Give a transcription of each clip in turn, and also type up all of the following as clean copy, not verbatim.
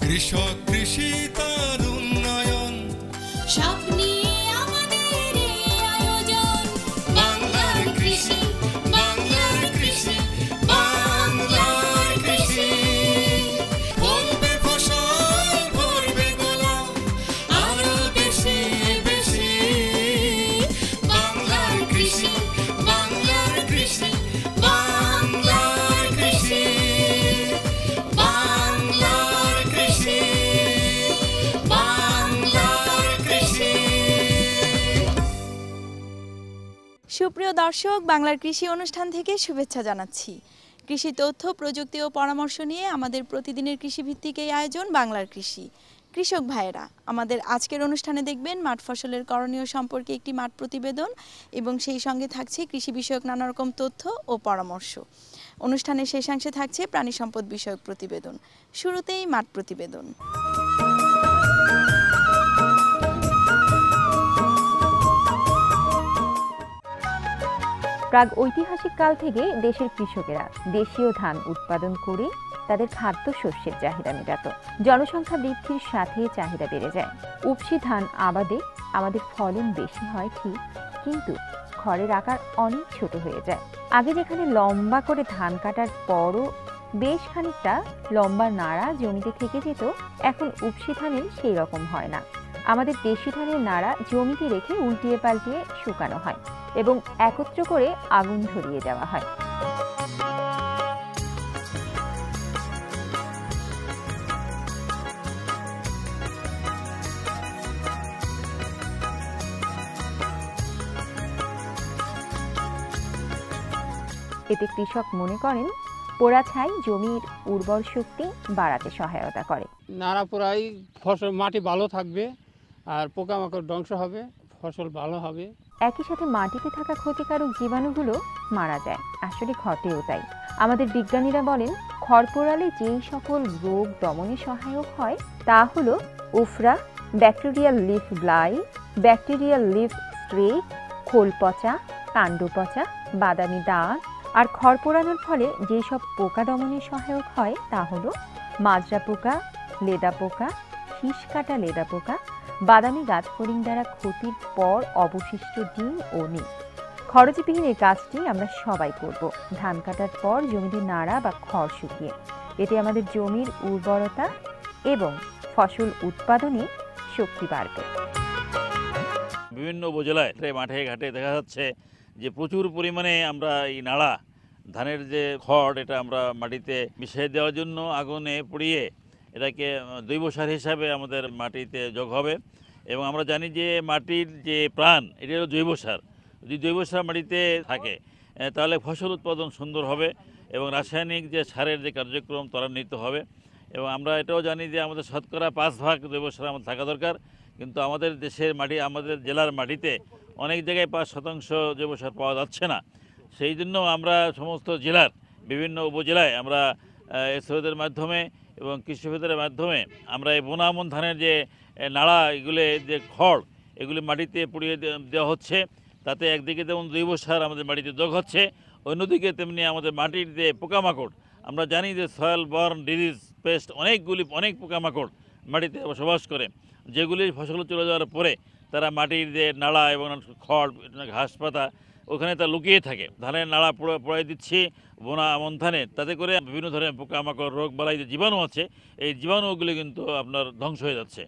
কৃষক কৃষি তার উন্নয়ন সব নিয়ে আমাদের আয়োজন বাংলার কৃষি বাংলার কৃষি বাংলার কৃষি ফলবে ফসল ভরবে গোলা আরো বেশি বেশি বাংলার কৃষি বাংলার কৃষি বাংলার কৃষি বাংলার কৃষি বাংলার কৃষি। সুপ্রিয় দর্শক, বাংলার কৃষি অনুষ্ঠান থেকে শুভেচ্ছা জানাচ্ছি। কৃষি তথ্য, প্রযুক্তি ও পরামর্শ নিয়ে আমাদের প্রতিদিনের কৃষিভিত্তিক এই আয়োজন বাংলার কৃষি। কৃষক ভাইয়েরা, আমাদের আজকের অনুষ্ঠানে দেখবেন মাঠ ফসলের করণীয় সম্পর্কে একটি মাঠ প্রতিবেদন এবং সেই সঙ্গে থাকছে কৃষি বিষয়ক নানা রকম তথ্য ও পরামর্শ। অনুষ্ঠানের শেষাংশে থাকছে প্রাণী সম্পদ বিষয়ক প্রতিবেদন। শুরুতেই মাঠ প্রতিবেদন। প্রাগ ঐতিহাসিক কাল থেকে দেশের কৃষকেরা দেশীয় ধান উৎপাদন করে তাদের খাদ্যশস্যের চাহিদা মেটাত। জনসংখ্যা বৃদ্ধির সাথে চাহিদা বেড়ে যায়। উপসি ধান আবাদে আমাদের ফলন বেশি হয় ঠিক, কিন্তু খড়ের আকার অনেক ছোট হয়ে যায়। আগে যেখানে লম্বা করে ধান কাটার পরও বেশ খানিকটা লম্বা নাড়া জমিতে থেকে যেত, এখন উপসি ধানের সেই রকম হয় না। আমাদের দেশি ধানের নাড়া জমিতে রেখে উল্টিয়ে পাল্টিয়ে শুকানো হয় এবং একত্র করে আগুন ধরিয়ে দেওয়া হয়। এতে কৃষক মনে করেন পোড়া ছাই জমির উর্বর শক্তি বাড়াতে সহায়তা করে। নাড়া পোড়াই ফসল মাটি ভালো থাকবে আর পোকামাকড় ধ্বংস হবে, ফসল ভালো হবে। একই সাথে মাটিতে থাকা ক্ষতিকারক জীবাণুগুলো মারা যায়। আসলে ঘটেও তাই। আমাদের বিজ্ঞানীরা বলেন খড় পোড়ালে যেই সকল রোগ দমনে সহায়ক হয় তা হলো উফরা, bacterial leaf blight, bacterial leaf streak, খোল পচা, কাণ্ড পচা, বাদামি দাগ। আর খড় পোড়ানোর ফলে যেসব পোকা দমনে সহায়ক হয় তা হলো মাজরা পোকা, লেদা পোকা, শীষ কাটা লেদা পোকা, বাদামি গাছ ফড়িং দ্বারা ক্ষতির পর অবশিষ্ট ডিম ও নিম। খরচবিহীন এই কাজটি আমরা সবাই করব, ধান কাটার পর জমিতে নাড়া বা খড় শুকিয়ে। এতে আমাদের জমির উর্বরতা এবং ফসল উৎপাদনে শক্তি বাড়বে। বিভিন্ন উপজেলায় মাঠে ঘাটে দেখা যাচ্ছে যে প্রচুর পরিমাণে আমরা এই নাড়া ধানের যে খড় এটা আমরা মাটিতে মিশিয়ে দেওয়ার জন্য আগুনে পুড়িয়ে এটাকে জৈব সার হিসাবে আমাদের মাটিতে যোগ হবে। এবং আমরা জানি যে মাটির যে প্রাণ এটা হলো জৈব সার। যদি জৈব সার মাটিতে থাকে তাহলে ফসল উৎপাদন সুন্দর হবে এবং রাসায়নিক যে সারের যে কার্যক্রম ত্বরান্বিত হবে। এবং আমরা এটাও জানি যে আমাদের শতকরা 5% জৈব সার আমাদের থাকা দরকার, কিন্তু আমাদের দেশের মাটি, আমাদের জেলার মাটিতে অনেক জায়গায় 5% জৈব সার পাওয়া যাচ্ছে না। সেই জন্য আমরা সমস্ত জেলার বিভিন্ন উপজেলায় আমরা এসওদের মাধ্যমে এবং কৃষি অফিসারের মাধ্যমে আমরা এই বোনামন ধানের যে নাড়া এগুলো যে খড় এগুলি মাটিতে পুড়িয়ে দেওয়া হচ্ছে। তাতে একদিকে যেমন জৈব সার আমাদের মাটিতে যোগ হচ্ছে, অন্যদিকে তেমনি আমাদের মাটির যে পোকামাকড়, আমরা জানি যে সয়েল বর্ন ডিজিজ পেস্ট অনেক পোকামাকড় মাটিতে বসবাস করে, যেগুলি ফসল চলে যাওয়ার পরে তারা মাটির যে নাড়া এবং খড় ঘাস পাতা ওখানে তা লুকিয়ে থাকে। ধানের নাড়া পোড়াই দিচ্ছি বোনা আমন ধানে, তাতে করে বিভিন্ন ধরনের পোকামাকড় রোগ বালাই যে জীবাণু আছে এই জীবাণুগুলি কিন্তু আপনার ধ্বংস হয়ে যাচ্ছে।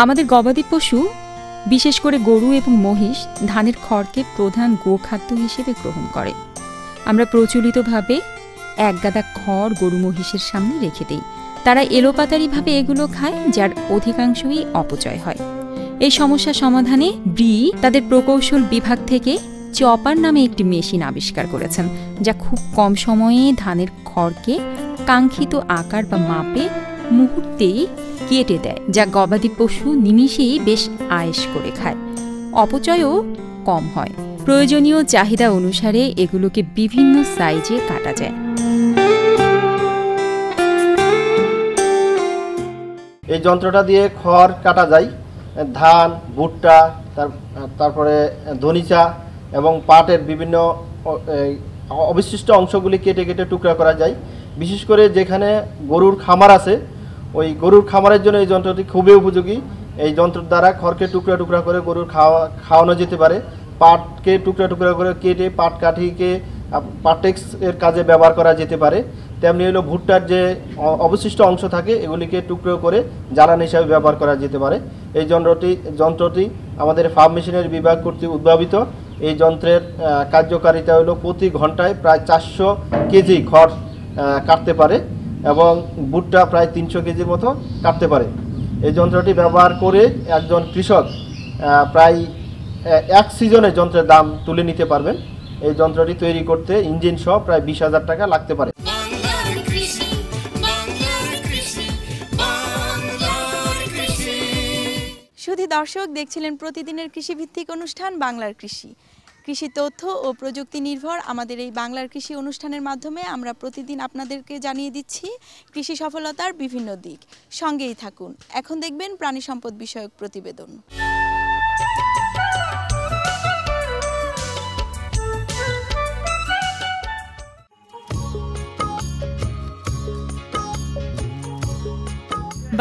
আমাদের গবাদি পশু বিশেষ করে গরু এবং মহিষ ধানের খড়কে প্রধান গোখাদ্য হিসেবে গ্রহণ করে। আমরা প্রচলিতভাবে এক গাদা খড় গরু মহিষের সামনে রেখে দিই। তারা এলোপাতারিভাবে এগুলো খায়, যার অধিকাংশই অপচয় হয়। এই সমস্যা সমাধানে তাদের প্রকৌশল বিভাগ থেকে চপার নামে একটি মেশিন আবিষ্কার করেছেন, যা খুব কম সময়ে ধানের খড়কে কাঙ্ক্ষিত আকার বা মাপে মুহূর্তেই কেটে দেয়, যা গবাদি পশু নিমিষেই বেশ আয়েশ করে খায়। অপচয়ও কম হয়। প্রয়োজনীয় চাহিদা অনুসারে এগুলোকে বিভিন্ন সাইজে কাটা যায়। এই যন্ত্রটা দিয়ে খড় কাটা যায়। ধান, ভুট্টা, তারপরে ধনিচা এবং পাটের বিভিন্ন অবশিষ্ট অংশগুলি কেটে কেটে টুকরা করা যায়। বিশেষ করে যেখানে গরুর খামার আছে, ওই গরুর খামারের জন্য এই যন্ত্রটি খুবই উপযোগী। এই যন্ত্রের দ্বারা খড়কে টুকরা টুকরা করে গরুর খাওয়ানো যেতে পারে। পাটকে টুকরা টুকরা করে কেটে পাট কাঠিকে পাটেক্স এর কাজে ব্যবহার করা যেতে পারে। তেমনি হলো ভুট্টার যে অবশিষ্ট অংশ থাকে এগুলিকে টুকরো করে জ্বালানি হিসাবে ব্যবহার করা যেতে পারে। এই যন্ত্রটি আমাদের ফার্ম মেশিনারি বিভাগ কর্তৃক উদ্ভাবিত। এই যন্ত্রের কার্যকারিতা হলো প্রতি ঘন্টায় প্রায় 400 কেজি খড় কাটতে পারে এবং ভুট্টা প্রায় 300 কেজির মতো কাটতে পারে। এই যন্ত্রটি ব্যবহার করে একজন কৃষক প্রায় এক সিজনে যন্ত্রের দাম তুলে নিতে পারবেন। এই যন্ত্রটি তৈরি করতে ইঞ্জিন সহ প্রায় 20,000 টাকা লাগতে পারে। শুধু দর্শক দেখছিলেন প্রতিদিনের কৃষিভিত্তিক অনুষ্ঠান বাংলার কৃষি। কৃষি তথ্য ও প্রযুক্তি নির্ভর আমাদের এই বাংলার কৃষি অনুষ্ঠানের মাধ্যমে আমরা প্রতিদিন আপনাদেরকে জানিয়ে দিচ্ছি কৃষি সফলতার বিভিন্ন দিক। সঙ্গেই থাকুন। এখন দেখবেন প্রাণী সম্পদ বিষয়ক প্রতিবেদন।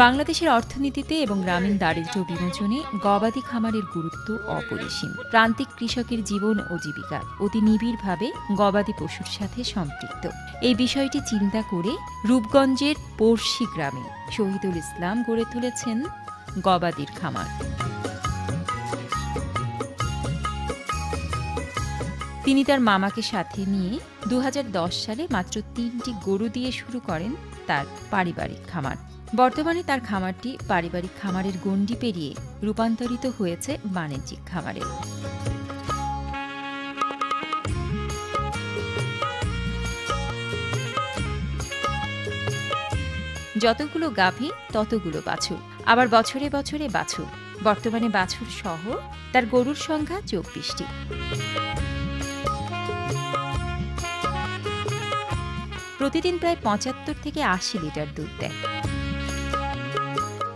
বাংলাদেশের অর্থনীতিতে এবং গ্রামীণ দারিদ্র্য বিমোচনে গবাদি খামারের গুরুত্ব অপরিসীম। প্রান্তিক কৃষকের জীবন ও জীবিকা অতি নিবিড়ভাবে গবাদি পশুর সাথে সম্পৃক্ত। এই বিষয়টি চিন্তা করে রূপগঞ্জের পড়শি গ্রামে শহীদুল ইসলাম গড়ে তুলেছেন গবাদির খামার। তিনি তার মামাকে সাথে নিয়ে 2010 সালে মাত্র 3টি গরু দিয়ে শুরু করেন তার পারিবারিক খামার। বর্তমানে তার খামারটি পারিবারিক খামারের গণ্ডি পেরিয়ে রূপান্তরিত হয়েছে বাণিজ্যিক খামারে। যতগুলো গাভী ততগুলো বাছুর, আবার বছরে বছরে বাছুর। বর্তমানে বাছুর সহ তার গরুর সংখ্যা 24টি। প্রতিদিন প্রায় 75 থেকে 80 লিটার দুধ দেয়।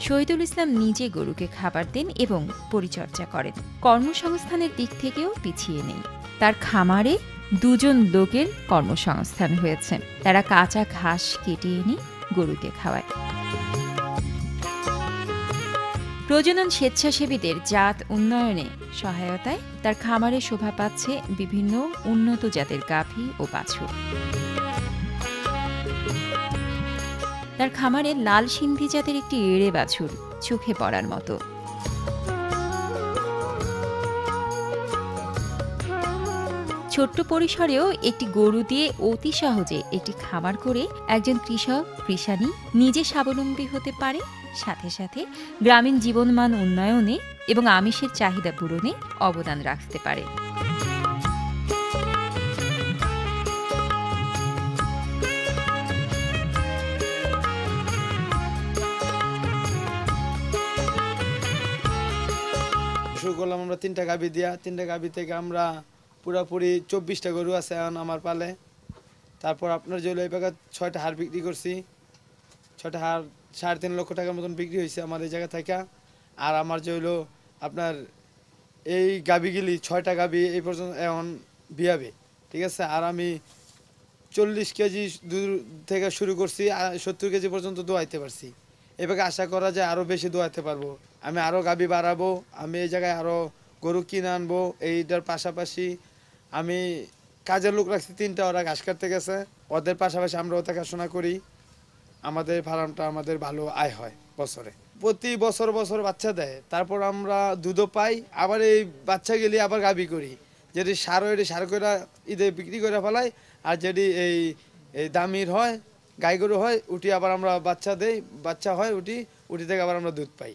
শহীদুল ইসলাম নিজে গরুকে খাবার দেন এবং পরিচর্যা করেন। কর্মসংস্থানের দিক থেকেও পিছিয়ে নেই। তার খামারে 2 জন লোকের কর্মসংস্থান হয়েছে। তারা কাঁচা ঘাস কেটে এনে গরুকে খাওয়ায়। প্রজনন স্বেচ্ছাসেবীদের জাত উন্নয়নে সহায়তায় তার খামারে শোভা পাচ্ছে বিভিন্ন উন্নত জাতের গাভী ও বাছুর। তার খামারে লাল সিন্ধি জাতের একটি এড়ে বাছুর চোখে পড়ার মতো। ছোট্ট পরিসরেও একটি গরু দিয়ে অতি সহজে একটি খামার করে একজন কৃষক কৃষানী নিজে স্বাবলম্বী হতে পারে, সাথে সাথে গ্রামীণ জীবনমান উন্নয়নে এবং আমিষের চাহিদা পূরণে অবদান রাখতে পারে। শুরু করলাম আমরা 3টা গাভী দিয়া। 3টা গাভী থেকে আমরা পুরোপুরি 24টা গরু আছে এখন আমার পালে। তারপর আপনার যে এই জায়গা 6টা হাড় বিক্রি করছি। 6টা হাড় 3.5 লক্ষ টাকার মতন বিক্রি হয়েছে আমার এই জায়গা থেকে। আর আমার যে হলো আপনার এই গাভীগুলি 6টা গাভী এই পর্যন্ত এখন বিয়াবে, ঠিক আছে। আর আমি 40 কেজি দুধ থেকে শুরু করছি, 70 কেজি পর্যন্ত দোয়াইতে পারছি। এভাবে আশা করা যায় আরও বেশি দোয়াইতে পারবো। আমি আরও গাভী বাড়াবো। আমি এই জায়গায় আরও গরু কিনে আনবো। এইটার পাশাপাশি আমি কাজের লোক রাখছি 3টা, ওরা ঘাস কাটতে গেছে। ওদের পাশাপাশি আমরাও দেখাশোনা করি। আমাদের ফার্মটা আমাদের ভালো আয় হয় বছরে। প্রতি বছর বাচ্চা দেয়। তারপর আমরা দুধও পাই। আবার এই বাচ্চা গেলে আবার গাভী করি। যেটি সার করে ঈদে বিক্রি করে ফেলাই। আর যেটি এই দামির হয় গাই গরু হয় উঠি আবার আমরা বাচ্চা দেই, বাচ্চা হয় উঠি থেকে আবার আমরা দুধ পাই।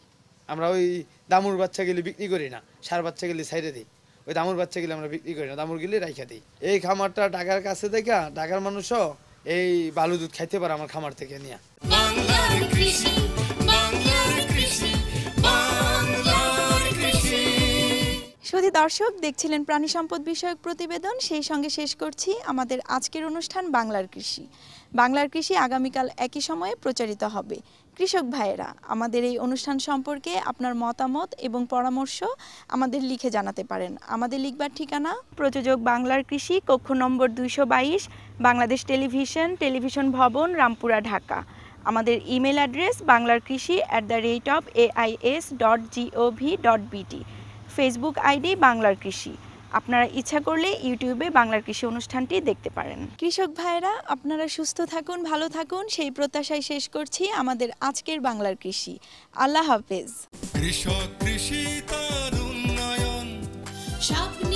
আমরা ওই দামুর বাচ্চা গেলে বিক্রি করি না, সার বাচ্চা গেলে সাইডে দিই। ওই দামুর বাচ্চা গেলে আমরা বিক্রি করি না, দামুর গেলে রাইখা দিই। এই খামারটা ঢাকার কাছে দেখা ঢাকার মানুষও এই ভালো দুধ খাইতে পারে আমার খামার থেকে নিয়ে। শুধু দর্শক দেখছিলেন প্রাণী সম্পদ বিষয়ক প্রতিবেদন। সেই সঙ্গে শেষ করছি আমাদের আজকের অনুষ্ঠান বাংলার কৃষি। বাংলার কৃষি আগামীকাল একই সময়ে প্রচারিত হবে। কৃষক ভাইয়েরা, আমাদের এই অনুষ্ঠান সম্পর্কে আপনার মতামত এবং পরামর্শ আমাদের লিখে জানাতে পারেন। আমাদের লিখবার ঠিকানা প্রযোজক বাংলার কৃষি, কক্ষ নম্বর 222, বাংলাদেশ টেলিভিশন ভবন, রামপুরা, ঢাকা। আমাদের email address banglarkrishi@ais.gov.bt। Facebook ID বাংলার কৃষি। আপনারা ইচ্ছা করলে ইউটিউবে বাংলার কৃষি অনুষ্ঠানটি দেখতে পারেন। কৃষক ভাইরা, আপনারা সুস্থ থাকুন, ভালো থাকুন, সেই প্রত্যাশায় শেষ করছি আমাদের আজকের বাংলার কৃষি। আল্লাহ হাফেজ। কৃষক কৃষি তার উন্নয়ন স্বপ্ন